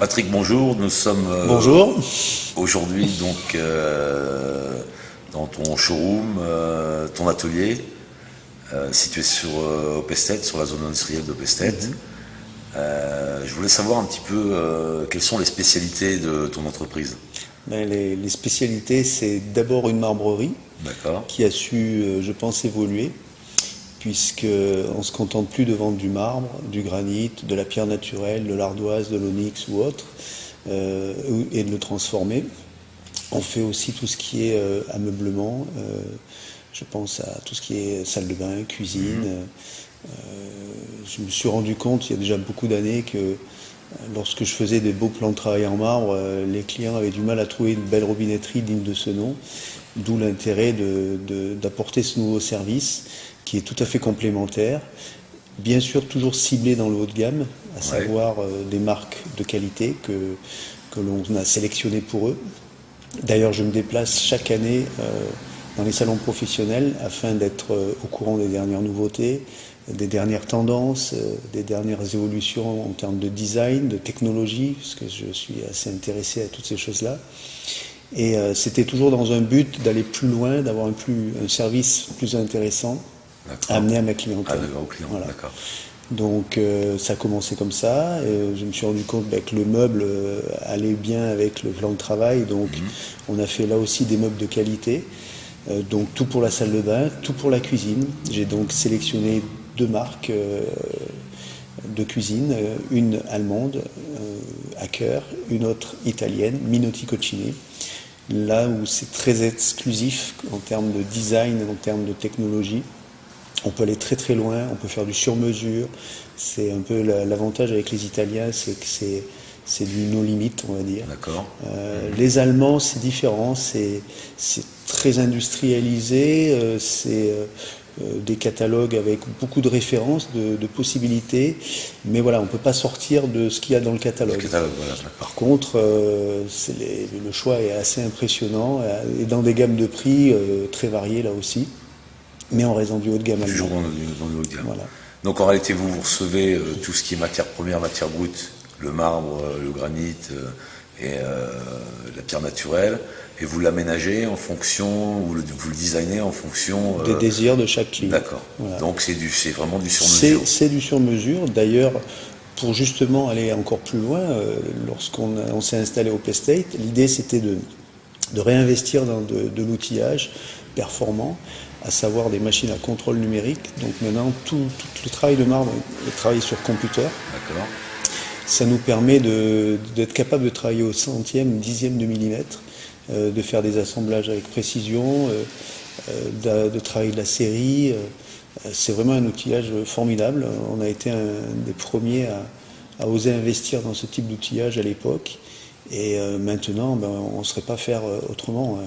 Patrick, bonjour. Nous sommes Bonjour. Aujourd'hui donc dans ton showroom, ton atelier, situé sur Opestet, sur la zone industrielle d'Opestet. Je voulais savoir un petit peu quelles sont les spécialités de ton entreprise. Les spécialités, c'est d'abord une marbrerie qui a su, je pense, évoluer, puisqu'on ne se contente plus de vendre du marbre, du granit, de la pierre naturelle, de l'ardoise, de l'onyx ou autre, et de le transformer. On fait aussi tout ce qui est ameublement, je pense à tout ce qui est salle de bain, cuisine. Je me suis rendu compte il y a déjà beaucoup d'années que lorsque je faisais des beaux plans de travail en marbre, les clients avaient du mal à trouver une belle robinetterie digne de ce nom, d'où l'intérêt d'apporter ce nouveau service qui est tout à fait complémentaire, bien sûr toujours ciblé dans le haut de gamme, à savoir des marques de qualité que l'on a sélectionnées pour eux. D'ailleurs, je me déplace chaque année dans les salons professionnels afin d'être au courant des dernières nouveautés, des dernières tendances, des dernières évolutions en termes de design, de technologie, parce que je suis assez intéressé à toutes ces choses-là. Et c'était toujours dans un but d'aller plus loin, d'avoir un service plus intéressant à amener à ma clientèle. Voilà. Donc ça a commencé comme ça, et je me suis rendu compte que le meuble allait bien avec le plan de travail, donc on a fait là aussi des meubles de qualité. Donc tout pour la salle de bain, tout pour la cuisine. J'ai donc sélectionné 2 marques de cuisine, une allemande, Hacker, une autre italienne, Minotti Cucine. Là où c'est très exclusif en termes de design, en termes de technologie. On peut aller très très loin, on peut faire du sur-mesure. C'est un peu l'avantage avec les Italiens, c'est que c'est du no limite, on va dire. Les Allemands, c'est différent, c'est très industrialisé, c'est des catalogues avec beaucoup de références, de possibilités, mais voilà, on ne peut pas sortir de ce qu'il y a dans le catalogue. Par contre, le choix est assez impressionnant, et dans des gammes de prix très variées là aussi, mais en raison du haut de gamme. Toujours dans le haut de gamme. Voilà. Donc en réalité, vous recevez tout ce qui est matière première, matière brute, le marbre, le granit et la pierre naturelle, et vous l'aménagez en fonction, vous le designez en fonction des désirs de chaque client. D'accord. Voilà. Donc c'est vraiment du sur-mesure. C'est du sur-mesure. D'ailleurs, pour justement aller encore plus loin, lorsqu'on s'est installé au Opestet, l'idée c'était de réinvestir dans de l'outillage performant, à savoir des machines à contrôle numérique. Donc maintenant, tout le travail de marbre est travaillé sur computer. D'accord. Ça nous permet d'être capable de travailler au centième, dixième de millimètre, de faire des assemblages avec précision, de travailler de la série. C'est vraiment un outillage formidable. On a été un des premiers à oser investir dans ce type d'outillage à l'époque. Et maintenant, on ne saurait pas faire autrement.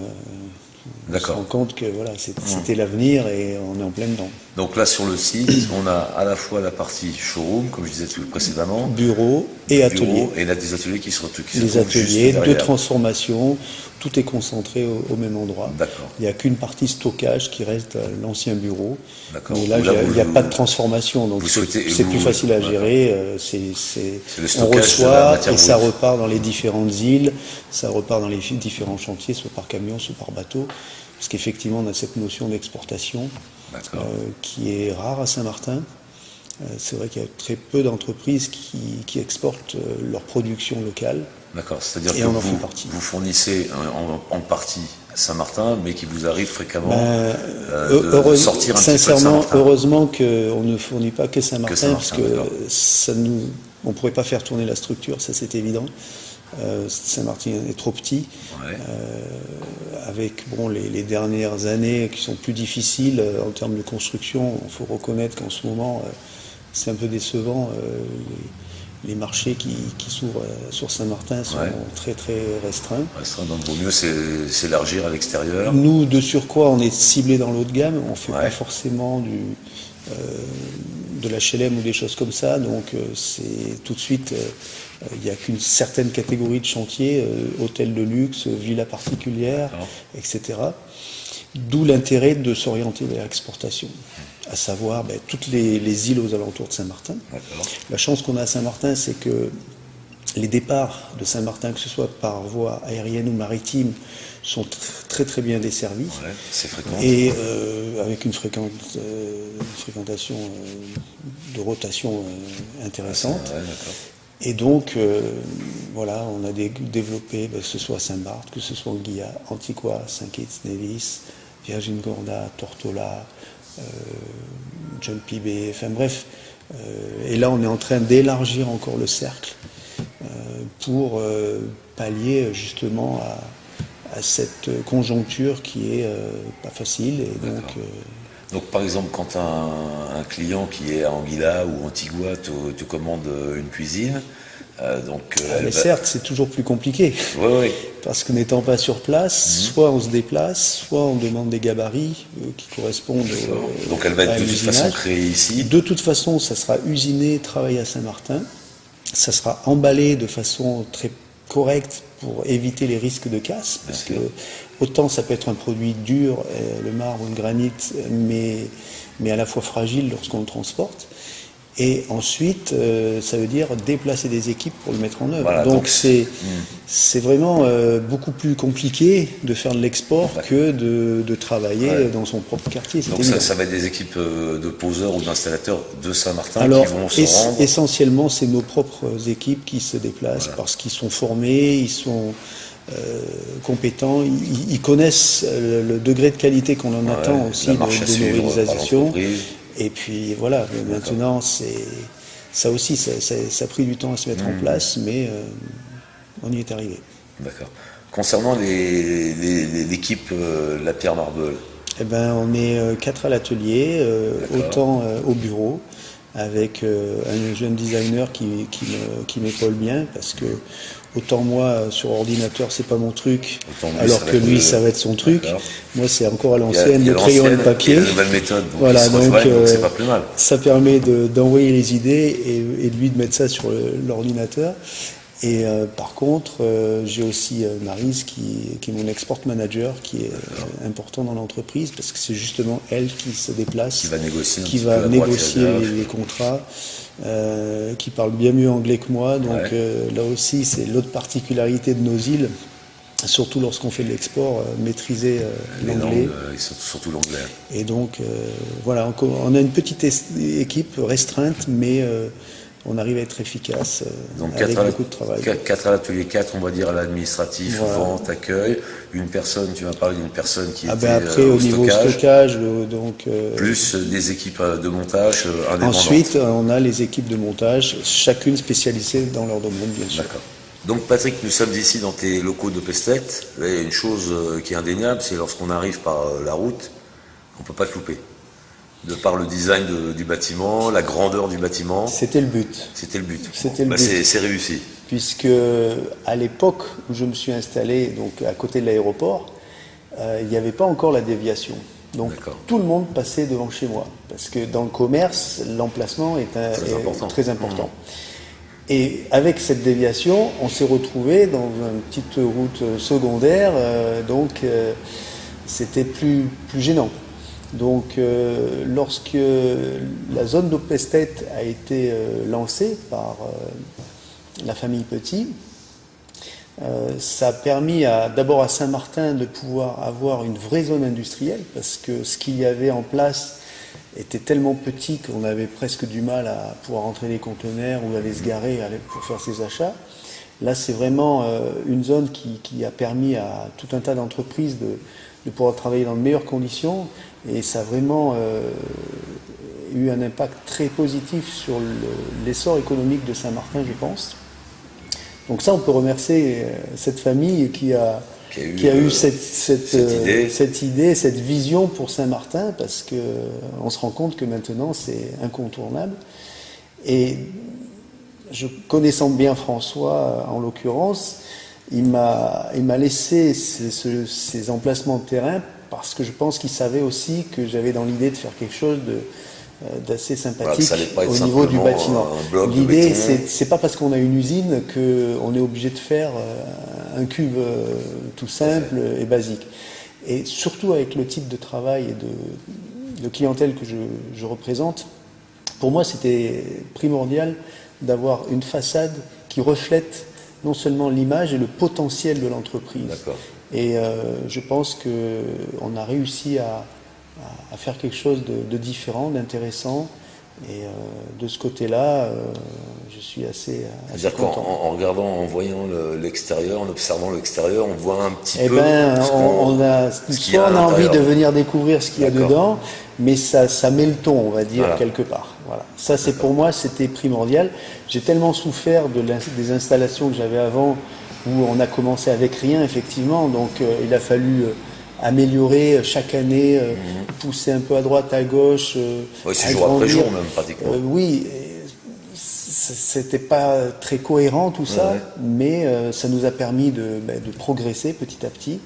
On se rend compte que voilà, c'était l'avenir et on est en plein dedans. Donc là sur le site, on a à la fois la partie showroom, comme je disais précédemment, bureau et atelier. Et là des ateliers qui se retrouvent. Les ateliers de transformation, tout est concentré au même endroit. D'accord. Il n'y a qu'une partie stockage qui reste à l'ancien bureau. D'accord. Mais là, il n'y a pas de transformation, donc c'est plus facile à gérer. On reçoit et ça repart dans les différentes îles, ça repart dans les différents chantiers, soit par camion, soit par bateau. Parce qu'effectivement, on a cette notion d'exportation qui est rare à Saint-Martin. C'est vrai qu'il y a très peu d'entreprises qui exportent leur production locale. D'accord, c'est-à-dire que vous fournissez en partie Saint-Martin, mais qu'il vous arrive fréquemment de sortir un petit peu de Saint-Martin. Heureusement qu'on ne fournit pas que Saint-Martin, parce que on ne pourrait pas faire tourner la structure, ça c'est évident. Saint-Martin est trop petit, avec les dernières années qui sont plus difficiles en termes de construction. Il faut reconnaître qu'en ce moment, c'est un peu décevant. Les marchés qui s'ouvrent sur Saint-Martin sont très très restreints. Donc il vaut mieux s'élargir à l'extérieur. Nous, de surcroît, on est ciblé dans l'haut de gamme. On ne fait pas forcément de l'HLM ou des choses comme ça. Donc c'est tout de suite, il n'y a qu'une certaine catégorie de chantiers, hôtels de luxe, villas particulières, etc. D'où l'intérêt de s'orienter vers l'exportation, à savoir toutes les îles aux alentours de Saint-Martin. La chance qu'on a à Saint-Martin, c'est que Les départs de Saint-Martin, que ce soit par voie aérienne ou maritime, sont très très bien desservis. Ouais, c'est fréquent. Et avec une fréquentation de rotation intéressante. Ouais, d'accord. Et donc, voilà, on a développé, que ce soit à Saint-Barth, que ce soit Anguilla, Antigua, Saint Kitts, Nevis, Virgin Gorda, Tortola, John Bay, enfin bref. Et là, on est en train d'élargir encore le cercle pour pallier justement à cette conjoncture qui est pas facile. Et donc, par exemple, quand un client qui est à Anguilla ou Antigua te commande une cuisine, certes, c'est toujours plus compliqué. Oui. Parce que n'étant pas sur place, soit on se déplace, soit on demande des gabarits qui correspondent donc elle va être de toute façon créée ici. De toute façon, ça sera usiné, travaillé à Saint-Martin. Ça sera emballé de façon très correcte pour éviter les risques de casse. Parce que autant ça peut être un produit dur, le marbre ou le granit, mais à la fois fragile lorsqu'on le transporte. Et ensuite, ça veut dire déplacer des équipes pour le mettre en œuvre. Voilà, donc c'est vraiment beaucoup plus compliqué de faire de l'export que de travailler dans son propre quartier. Donc ça va être des équipes de poseurs ou d'installateurs de Saint-Martin qui vont se rendre. Essentiellement, c'est nos propres équipes qui se déplacent parce qu'ils sont formés, ils sont compétents, ils connaissent le degré de qualité qu'on en attend aussi de nos réalisations. Et puis voilà, maintenant, ça aussi, ça a pris du temps à se mettre en place, mais on y est arrivé. D'accord. Concernant l'équipe La Pierre Marble, on est 4 à l'atelier, autant au bureau, avec un jeune designer qui m'épaule bien, parce que autant moi sur ordinateur c'est pas mon truc, alors que lui ça va être son truc. Moi c'est encore à l'ancienne, le crayon et le papier. Il y a une nouvelle méthode, donc voilà, donc c'est pas plus mal. Ça permet d'envoyer les idées et de lui de mettre ça sur l'ordinateur. Et par contre, j'ai aussi Maryse qui est mon export manager, qui est important dans l'entreprise, parce que c'est justement elle qui se déplace, qui va négocier les contrats, qui parle bien mieux anglais que moi. Donc là aussi, c'est l'autre particularité de nos îles, surtout lorsqu'on fait de l'export, maîtriser l'anglais. Surtout l'anglais. Et donc, voilà, on a une petite équipe restreinte, mais on arrive à être efficace avec beaucoup de travail. 4 à l'atelier, 4 on va dire à l'administratif, vente, accueil. Une personne, tu m'as parlé d'une personne qui était après, au niveau stockage, plus des équipes de montage indépendantes. Ensuite, on a les équipes de montage, chacune spécialisée dans leur domaine, bien sûr. D'accord. Donc Patrick, nous sommes ici dans tes locaux de Pestet. Et une chose qui est indéniable, c'est lorsqu'on arrive par la route, on ne peut pas te louper. De par le design du bâtiment, la grandeur du bâtiment. C'était le but. C'était le but. C'est réussi. Puisque à l'époque où je me suis installé donc à côté de l'aéroport, il n'y avait pas encore la déviation. Donc tout le monde passait devant chez moi. Parce que dans le commerce, l'emplacement est très important. Et avec cette déviation, on s'est retrouvé dans une petite route secondaire, donc c'était plus gênant. Donc lorsque la zone d'Opestet a été lancée par la famille Petit, ça a permis d'abord à Saint-Martin de pouvoir avoir une vraie zone industrielle, parce que ce qu'il y avait en place était tellement petit qu'on avait presque du mal à pouvoir entrer les conteneurs ou aller se garer pour faire ses achats. Là, c'est vraiment une zone qui a permis à tout un tas d'entreprises de pouvoir travailler dans de meilleures conditions, et ça a vraiment eu un impact très positif sur l'essor économique de Saint-Martin, je pense. Donc ça, on peut remercier cette famille qui a eu cette idée, cette vision pour Saint-Martin, parce qu'on se rend compte que maintenant c'est incontournable. Et connaissant bien François, en l'occurrence, il m'a laissé ces emplacements de terrain, parce que je pense qu'il savait aussi que j'avais dans l'idée de faire quelque chose d'assez sympathique au niveau du bâtiment. L'idée, c'est pas parce qu'on a une usine qu'on est obligé de faire un cube tout simple et basique. Et surtout avec le type de travail et de clientèle que je représente, pour moi c'était primordial d'avoir une façade qui qui reflète non seulement l'image et le potentiel de l'entreprise. D'accord. Et je pense qu'on a réussi à faire quelque chose de différent, d'intéressant. Et de ce côté-là, je suis assez content. En regardant, en voyant l'extérieur, en observant l'extérieur, on voit un petit peu. On a envie de venir découvrir ce qu'il y a dedans, mais ça met le ton, on va dire, quelque part. Voilà. Ça, c'est pour moi, c'était primordial. J'ai tellement souffert des installations que j'avais avant, où on a commencé avec rien, effectivement. Donc, il a fallu améliorer chaque année, pousser un peu à droite, à gauche. C'est jour après jour même pratiquement. Oui, c'était pas très cohérent tout ça, mais ça nous a permis de progresser petit à petit.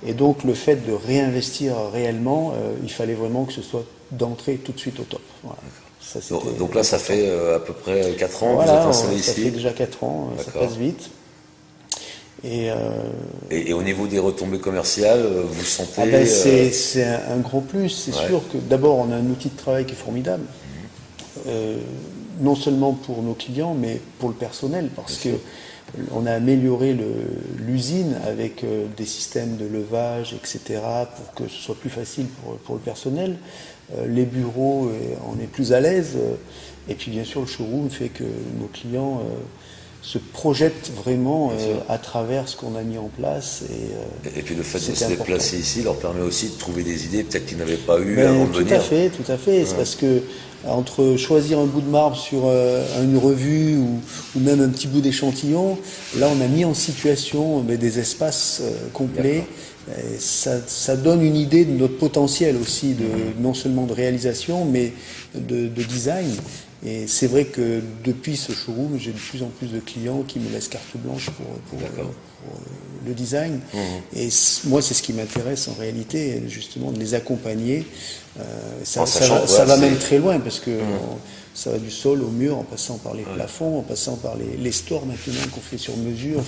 Et donc le fait de réinvestir réellement, il fallait vraiment que ce soit d'entrée tout de suite au top. Voilà. Ça, donc là, ça fait à peu près 4 ans que voilà, vous êtes installé ici. Ça fait déjà 4 ans, ça passe vite. Et au niveau des retombées commerciales, vous sentez... c'est un gros plus. C'est sûr que d'abord, on a un outil de travail qui est formidable. Non seulement pour nos clients, mais pour le personnel, parce que on a amélioré l'usine avec des systèmes de levage, etc., pour que ce soit plus facile pour le personnel. Les bureaux, on est plus à l'aise. Et puis, bien sûr, le showroom fait que nos clients se projettent vraiment à travers ce qu'on a mis en place. Et puis le fait de se déplacer ici leur permet aussi de trouver des idées peut-être qu'ils n'avaient pas eu avant de venir. Tout à fait. C'est parce que entre choisir un bout de marbre sur une revue ou même un petit bout d'échantillon, là on a mis en situation des espaces complets. Et ça donne une idée de notre potentiel aussi, non seulement de réalisation, mais de design. Et c'est vrai que depuis ce showroom, j'ai de plus en plus de clients qui me laissent carte blanche pour le design. Et moi, c'est ce qui m'intéresse en réalité, justement, de les accompagner. Ça va même très loin, parce que ça va du sol au mur, en passant par les plafonds, en passant par les stores maintenant qu'on fait sur mesure,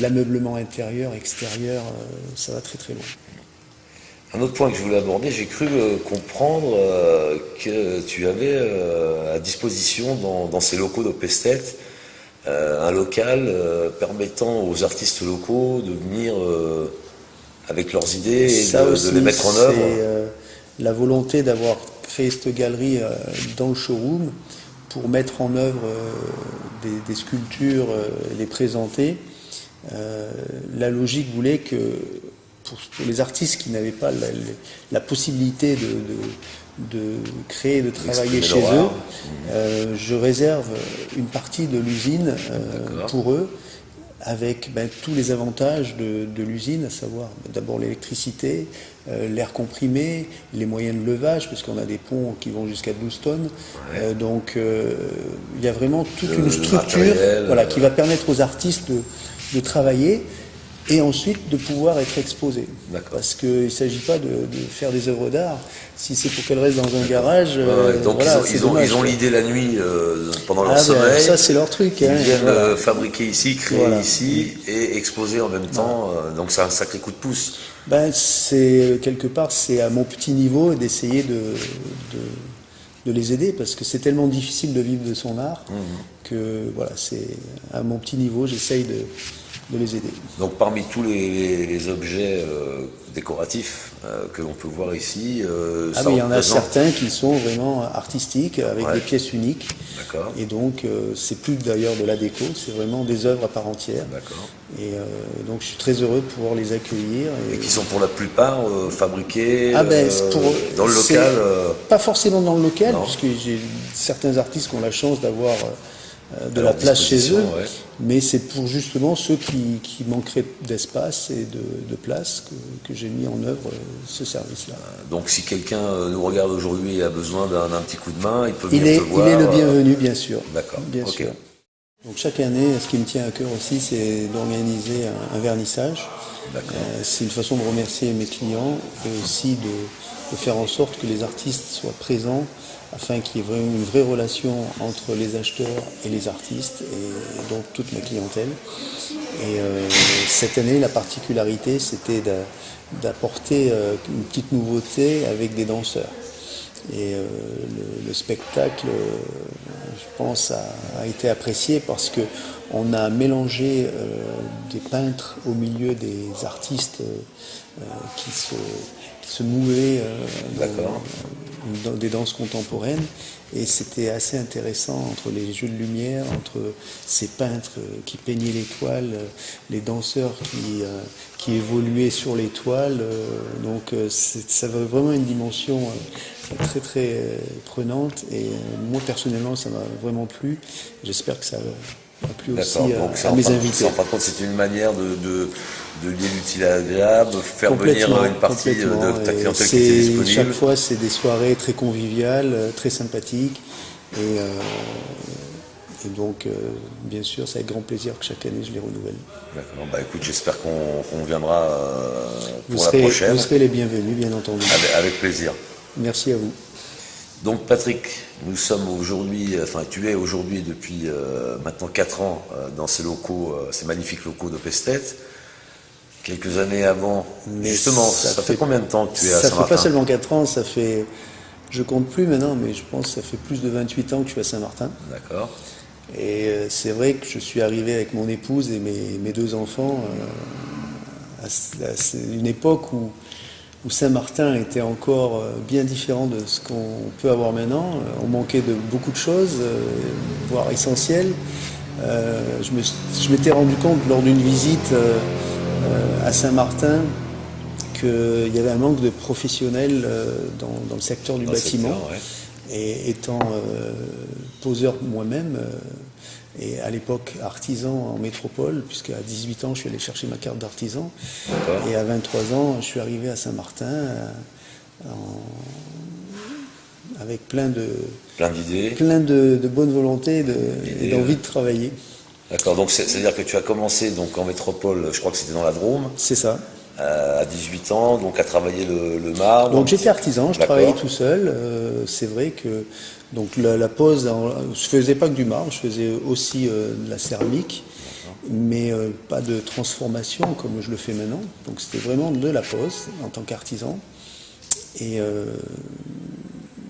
l'ameublement intérieur, extérieur, ça va très très loin. Un autre point que je voulais aborder, j'ai cru comprendre que tu avais à disposition dans ces locaux d'Opestet un local permettant aux artistes locaux de venir avec leurs idées et de les mettre en œuvre. C'est la volonté d'avoir créé cette galerie dans le showroom pour mettre en œuvre des sculptures, les présenter. La logique voulait que pour les artistes qui n'avaient pas la possibilité de créer, de travailler chez eux, je réserve une partie de l'usine pour eux, avec tous les avantages de l'usine, à savoir d'abord l'électricité, l'air comprimé, les moyens de levage, parce qu'on a des ponts qui vont jusqu'à 12 tonnes. Donc il y a vraiment toute une structure qui va permettre aux artistes de travailler et ensuite de pouvoir être exposés. Parce qu'il ne s'agit pas de faire des œuvres d'art. Si c'est pour qu'elles restent dans un garage, donc ils ont l'idée la nuit pendant leur sommeil. Ça c'est leur truc. Ils viennent fabriquer ici, créer ici et exposer en même temps. Donc c'est un sacré coup de pouce. C'est quelque part, c'est à mon petit niveau d'essayer de les aider, parce que c'est tellement difficile de vivre de son art que c'est à mon petit niveau, j'essaye de les aider. Donc parmi tous les objets décoratifs que l'on peut voir ici, il y en a certains qui sont vraiment artistiques, avec des pièces uniques. D'accord. Et donc c'est plus d'ailleurs de la déco, c'est vraiment des œuvres à part entière. D'accord. Et donc je suis très heureux de pouvoir les accueillir. Et qui sont pour la plupart fabriqués dans le local. Pas forcément dans le local, puisque j'ai certains artistes qui ont la chance d'avoir de la place chez eux, mais c'est pour justement ceux qui manqueraient d'espace et de place que j'ai mis en œuvre ce service-là. Donc si quelqu'un nous regarde aujourd'hui et a besoin d'un petit coup de main, il peut venir te voir. Il est le bienvenu, bien sûr. D'accord. Bien sûr. Donc chaque année, ce qui me tient à cœur aussi, c'est d'organiser un vernissage. C'est une façon de remercier mes clients et aussi de faire en sorte que les artistes soient présents, afin qu'il y ait vraiment une vraie relation entre les acheteurs et les artistes, et donc toute ma clientèle. Et cette année, la particularité, c'était d'apporter une petite nouveauté avec des danseurs. Et le spectacle, je pense, a été apprécié parce qu'on a mélangé des peintres au milieu des artistes qui se mouvaient dans des danses contemporaines. Et c'était assez intéressant entre les jeux de lumière, entre ces peintres qui peignaient les toiles, les danseurs qui évoluaient sur les toiles. Donc ça avait vraiment une dimension très très prenante. Et moi personnellement, ça m'a vraiment plu. J'espère que ça a plu aussi à mes invités. En fin de compte, c'est une manière de lier l'utile à l'agréable, faire venir une partie de ta clientèle qui était disponible. Chaque fois, c'est des soirées très conviviales, très sympathiques. Et donc, bien sûr, c'est avec grand plaisir que chaque année, je les renouvelle. D'accord. Bah écoute, j'espère qu'on viendra pour la prochaine. Vous serez les bienvenus, bien entendu. Avec plaisir. Merci à vous. Donc Patrick, nous sommes aujourd'hui, tu es aujourd'hui depuis maintenant 4 ans dans ces locaux, ces magnifiques locaux de Pestet. Quelques années avant, mais justement, ça fait combien de temps que tu es à Saint-Martin ? Ça fait pas seulement 4 ans, ça fait, je compte plus maintenant, mais je pense que ça fait plus de 28 ans que je suis à Saint-Martin. D'accord. Et c'est vrai que je suis arrivé avec mon épouse et mes 2 enfants à une époque où Saint-Martin était encore bien différent de ce qu'on peut avoir maintenant. On manquait de beaucoup de choses, voire essentielles. Je m'étais rendu compte lors d'une visite à Saint-Martin qu'il y avait un manque de professionnels dans le secteur du bâtiment. Et étant poseur moi-même, et à l'époque artisan en métropole, puisqu'à 18 ans je suis allé chercher ma carte d'artisan, et à 23 ans je suis arrivé à Saint-Martin avec plein d'idées, plein de bonne volonté et d'envie de travailler. D'accord, donc c'est-à-dire que tu as commencé donc en métropole, je crois que c'était dans la Drôme. C'est ça. À 18 ans, donc à travailler le marbre. Donc j'étais artisan, je travaillais tout seul. C'est vrai que donc la pose, je faisais pas que du marbre, je faisais aussi de la céramique, mais pas de transformation comme je le fais maintenant. Donc c'était vraiment de la pose en tant qu'artisan. Et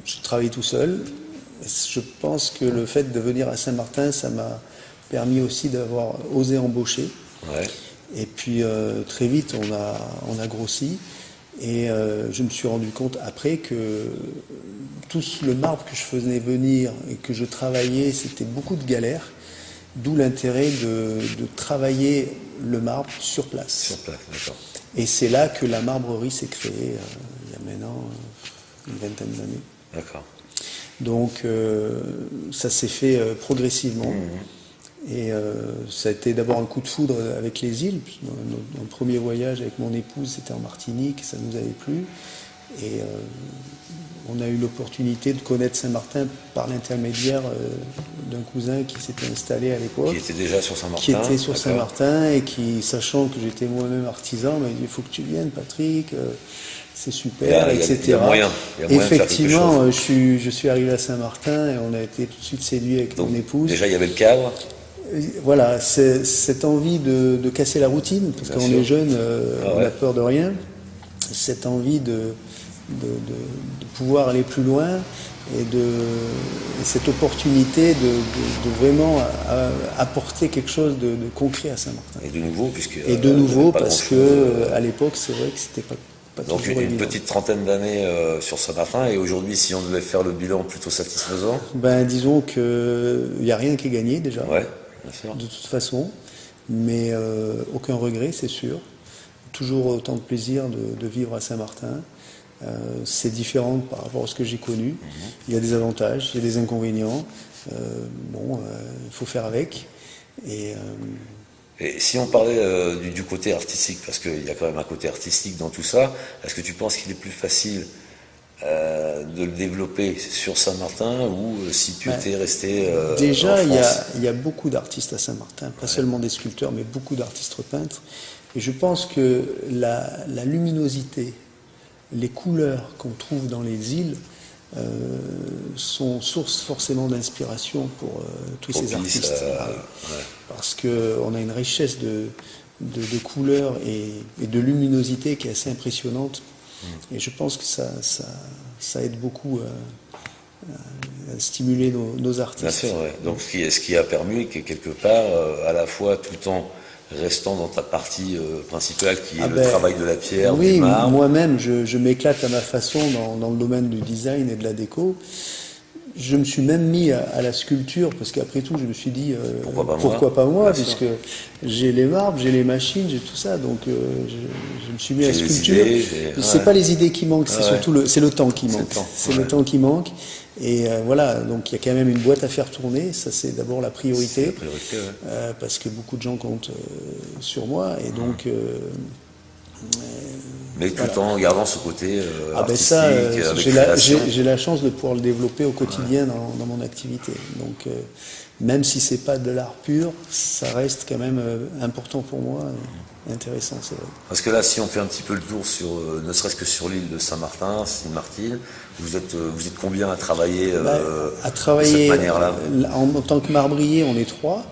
je travaillais tout seul. Je pense que le fait de venir à Saint-Martin, ça m'a permis aussi d'avoir osé embaucher. Ouais. Et puis très vite on a grossi et je me suis rendu compte après que tout le marbre que je faisais venir et que je travaillais, c'était beaucoup de galères, d'où l'intérêt de travailler le marbre sur place. Sur place, d'accord. Et c'est là que la marbrerie s'est créée il y a maintenant une vingtaine d'années. D'accord. Donc ça s'est fait progressivement. Et ça a été d'abord un coup de foudre avec les îles. Mon premier voyage avec mon épouse, c'était en Martinique, ça nous avait plu. Et on a eu l'opportunité de connaître Saint-Martin par l'intermédiaire d'un cousin qui s'était installé à l'époque. Qui était déjà sur Saint-Martin. Qui était sur Saint-Martin et qui, sachant que j'étais moi-même artisan, m'a dit il faut que tu viennes, Patrick. C'est super, etc. Il y a moyen Effectivement, je suis arrivé à Saint-Martin et on a été tout de suite séduits avec mon épouse. Déjà, il y avait le cadre. Voilà, cette envie de casser la routine, parce qu'on est jeune, on n'a peur de rien. Cette envie de pouvoir aller plus loin et cette opportunité de vraiment apporter quelque chose de concret à Saint-Martin. Et de nouveau, parce que à l'époque, c'est vrai que c'était pas donc toujours évident. Une petite trentaine d'années sur Saint-Martin, et aujourd'hui, si on devait faire le bilan plutôt satisfaisant? Disons qu'il n'y a rien qui est gagné déjà. Ouais. Bien sûr. De toute façon, mais aucun regret, c'est sûr. Toujours autant de plaisir de vivre à Saint-Martin. C'est différent par rapport à ce que j'ai connu. Il y a des avantages, il y a des inconvénients. Il faut faire avec. Et si on parlait du côté artistique, parce qu'il y a quand même un côté artistique dans tout ça, est-ce que tu penses qu'il est plus facile de le développer sur Saint-Martin ou si tu étais resté déjà, en France? il y a beaucoup d'artistes à Saint-Martin, pas seulement des sculpteurs, mais beaucoup d'artistes peintres. Et je pense que la luminosité, les couleurs qu'on trouve dans les îles sont source forcément d'inspiration pour tous ces artistes. Parce qu'on a une richesse de couleurs et de luminosité qui est assez impressionnante. Et je pense que ça aide beaucoup à stimuler nos artistes. Bien sûr, ouais. Donc ce qui a permis que quelque part, à la fois tout en restant dans ta partie principale qui est le travail de la pierre, du marbre. Moi-même, je m'éclate à ma façon dans le domaine du design et de la déco. Je me suis même mis à la sculpture, parce qu'après tout, je me suis dit, pourquoi pas moi, puisque j'ai les marbres, j'ai les machines, j'ai tout ça, donc je me suis mis à la sculpture. C'est pas les idées qui manquent, c'est surtout c'est le temps qui manque. C'est le temps qui manque. Et voilà, donc il y a quand même une boîte à faire tourner, ça c'est d'abord la priorité, parce que beaucoup de gens comptent sur moi, et donc... mais tout en gardant ce côté artistique, j'ai la chance de pouvoir le développer au quotidien dans mon activité. Donc, même si c'est pas de l'art pur, ça reste quand même important pour moi, intéressant, c'est vrai. Parce que là, si on fait un petit peu le tour ne serait-ce que sur l'île de Saint-Martin, Sainte-Martine, vous êtes combien à travailler de cette manière-là? En tant que marbrier, on est 3.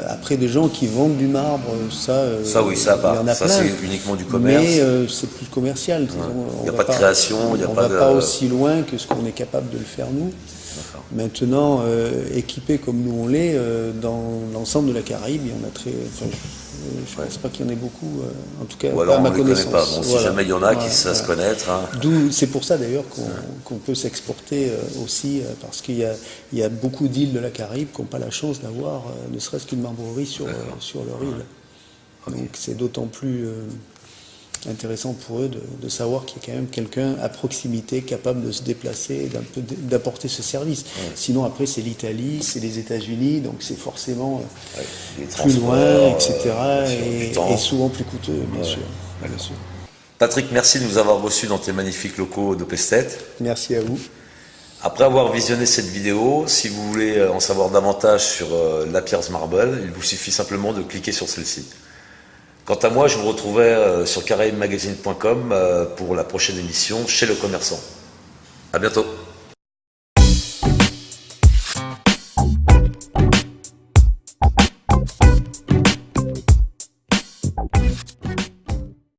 Après, des gens qui vendent du marbre, ça il y en a plein. C'est uniquement du commerce. Mais c'est plus commercial. Il n'y a pas de création, il n'y a pas de... On ne va pas aussi loin que ce qu'on est capable de le faire nous. Maintenant, équipés comme nous on l'est, dans l'ensemble de la Caraïbe, il y en a très... je ne pense pas qu'il y en ait beaucoup, en tout cas pas à ma connaissance. Pas. Bon, si jamais il y en a qui savent se connaître. C'est pour ça d'ailleurs qu'on peut s'exporter aussi, parce qu'il y a beaucoup d'îles de la Caraïbe qui n'ont pas la chance d'avoir ne serait-ce qu'une marbrerie sur leur île. Donc c'est d'autant plus intéressant pour eux de savoir qu'il y a quand même quelqu'un à proximité capable de se déplacer et d'apporter ce service. Sinon après c'est l'Italie, c'est les États-Unis, donc c'est forcément plus loin, etc. Et souvent plus coûteux, bien sûr. Patrick, merci de nous avoir reçus dans tes magnifiques locaux de Pestet. Merci à vous. Après avoir visionné cette vidéo, si vous voulez en savoir davantage sur Lapierre's Marble, il vous suffit simplement de cliquer sur celle-ci. Quant à moi, je vous retrouverai sur caraibemagazine.com pour la prochaine émission chez le commerçant. À bientôt.